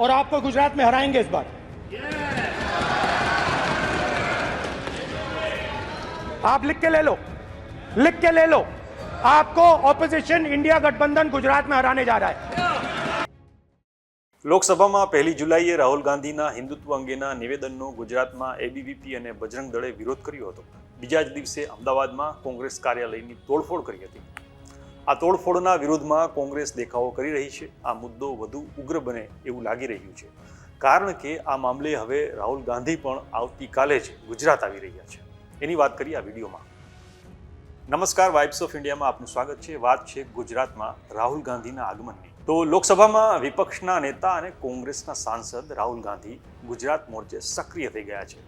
और आपको गुजरात में हराएंगे इस बार। आप लिख के ले लो, लिख के ले लो, आपको ऑपोजिशन इंडिया गठबंधन गुजरात में हराने जा रहा है। લોકસભામાં 1 જુલાઈએ રાહુલ ગાંધીના હિન્દુત્વ અંગેના નિવેદનનો ગુજરાતમાં એબીવીપી અને બજરંગ દળે વિરોધ કર્યો હતો. બીજા જ દિવસે અમદાવાદમાં કોંગ્રેસ કાર્યાલયની તોડફોડ કરી હતી. આ તોડફોડના વિરોધમાં કોંગ્રેસ દેખાવો કરી રહી છે. આ મુદ્દો વધુ ઉગ્ર બને એવું લાગી રહ્યું છે, કારણ કે આ મામલે હવે રાહુલ ગાંધી પણ આવતીકાલે જ ગુજરાત આવી રહ્યા છે. એની વાત કરીએ આ વિડીયોમાં. નમસ્કાર, વાઇબ્સ ઓફ ઇન્ડિયામાં આપનું સ્વાગત છે. વાત છે ગુજરાતમાં રાહુલ ગાંધીના આગમનની. તો લોકસભામાં વિપક્ષના નેતા અને કોંગ્રેસના સાંસદ રાહુલ ગાંધી ગુજરાત મોરચે સક્રિય થઈ ગયા છે.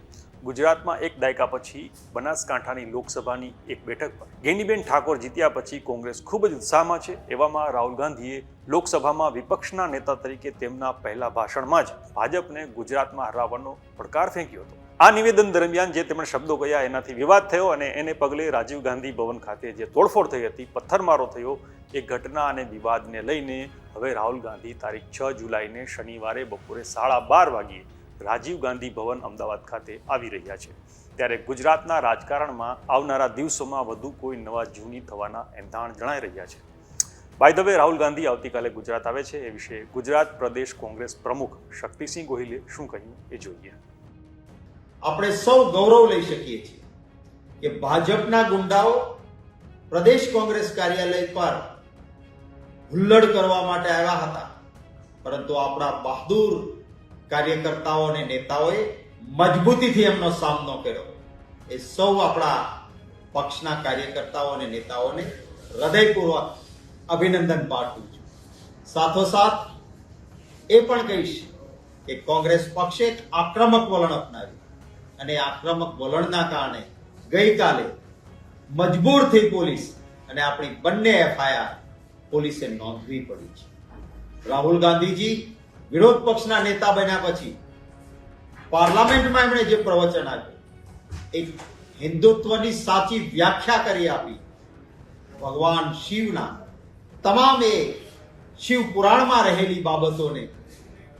ગુજરાતમાં એક દાયકા પછી બનાસકાંઠાની લોકસભાની એક બેઠક પર ગેનીબેન ઠાકોર જીત્યા પછી કોંગ્રેસ ખૂબ જ ઉત્સાહમાં છે. એવામાં રાહુલ ગાંધીએ લોકસભામાં વિપક્ષના નેતા તરીકે તેમના પહેલા ભાષણમાં જ ભાજપને ગુજરાતમાં હરાવવાનો પડકાર ફેંક્યો હતો. આ નિવેદન દરમિયાન જે તેમણે શબ્દો કહ્યા એનાથી વિવાદ થયો અને એને પગલે રાજીવ ગાંધી ભવન ખાતે જે તોડફોડ થઈ હતી, પથ્થરમારો થયો, એ ઘટના અને વિવાદને લઈને હવે રાહુલ ગાંધી તારીખ 6 જુલાઈને શનિવારે બપોરે 12:30 વાગ્યે રાજીવ ગાંધી ભવન અમદાવાદ ખાતે આવી રહ્યા છે. ત્યારે ગુજરાતના રાજકારણમાં આવનારા દિવસોમાં વધુ કોઈ નવા જૂની થવાના એંધાણ જણાઈ રહ્યા છે. By the way, Rahul Gandhi આવતીકાલે ગુજરાત આવે છે. એ વિશે ગુજરાત પ્રદેશ કોંગ્રેસ પ્રમુખ શક્તિસિંહ ગોહિલે શું કહ્યું એ જોઈએ. આપણે સૌ ગૌરવ લઈ શકીએ છીએ કે ભાજપના ગુંડાઓ પ્રદેશ કોંગ્રેસ કાર્યાલય પર હુલ્લડ કરવા માટે આવ્યા હતા, પરંતુ આપણા બહાદુર કાર્યકર્તાઓ અને નેતાઓએ મજબૂતીથી એમનો સામનો કર્યો. એ સૌ આપણા પક્ષના કાર્યકર્તાઓ અને નેતાઓને હૃદયપૂર્વક અભિનંદન પાઠવું છું. સાથોસાથ એ પણ કહીશ કે કોંગ્રેસ પક્ષે એક આક્રમક વલણ અપનાવ્યું અને આક્રમક વલણના કારણે ગઈકાલે મજબૂર થઈ પોલીસ અને આપણી બંને એફઆઈઆર પોલીસે નોંધવી પડી છે. રાહુલ ગાંધીજી વિરોધ પક્ષના નેતા બન્યા પછી પાર્લામેન્ટમાં એમણે જે પ્રવચન આપ્યું, એક હિન્દુત્વની સાચી વ્યાખ્યા કરી આપી. ભગવાન શિવના તમામ એ શિવ પુરાણમાં રહેલી બાબતોને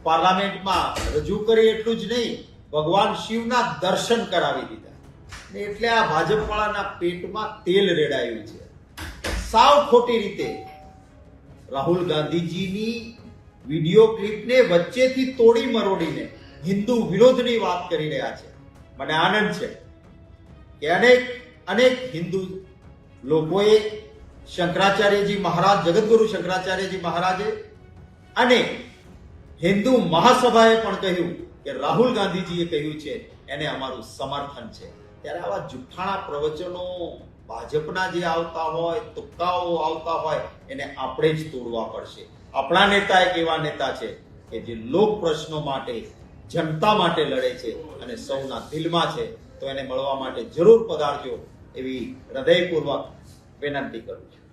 પાર્લામેન્ટમાં રજૂ કરી. એટલું જ નહીં, ભગવાન શિવના દર્શન કરાવી દીધા. એટલે આ ભાજપવાળાના પેટમાં તેલ રેડાયું છે. સાવ ખોટી રીતે રાહુલ ગાંધીજીની વિડીયો ક્લિપને વચ્ચેથી તોડી મરોડીને હિન્દુ વિરોધની વાત કરી રહ્યા છે. મને આનંદ છે કે અનેક હિન્દુ લોકોએ શંકરાચાર્યજી મહારાજ, જગતગુરુ શંકરાચાર્યજી મહારાજે અને હિન્દુ મહાસભાએ પણ કહ્યું કે રાહુલ ગાંધીજીએ કહ્યું છે એને અમારું સમર્થન છે. ત્યારે આવા જુઠ્ઠાણા પ્રવચનો ભાજપના જે આવતા હોય, તુક્કાઓ આવતા હોય, એને આપણે જ તોડવા પડશે. આપણા નેતા એક એવા નેતા છે કે જે લોક પ્રશ્નો માટે, જનતા માટે લડે છે અને સૌના દિલમાં છે. તો એને મળવા માટે જરૂર પધારજો એવી હૃદયપૂર્વક વિનંતી કરું છું.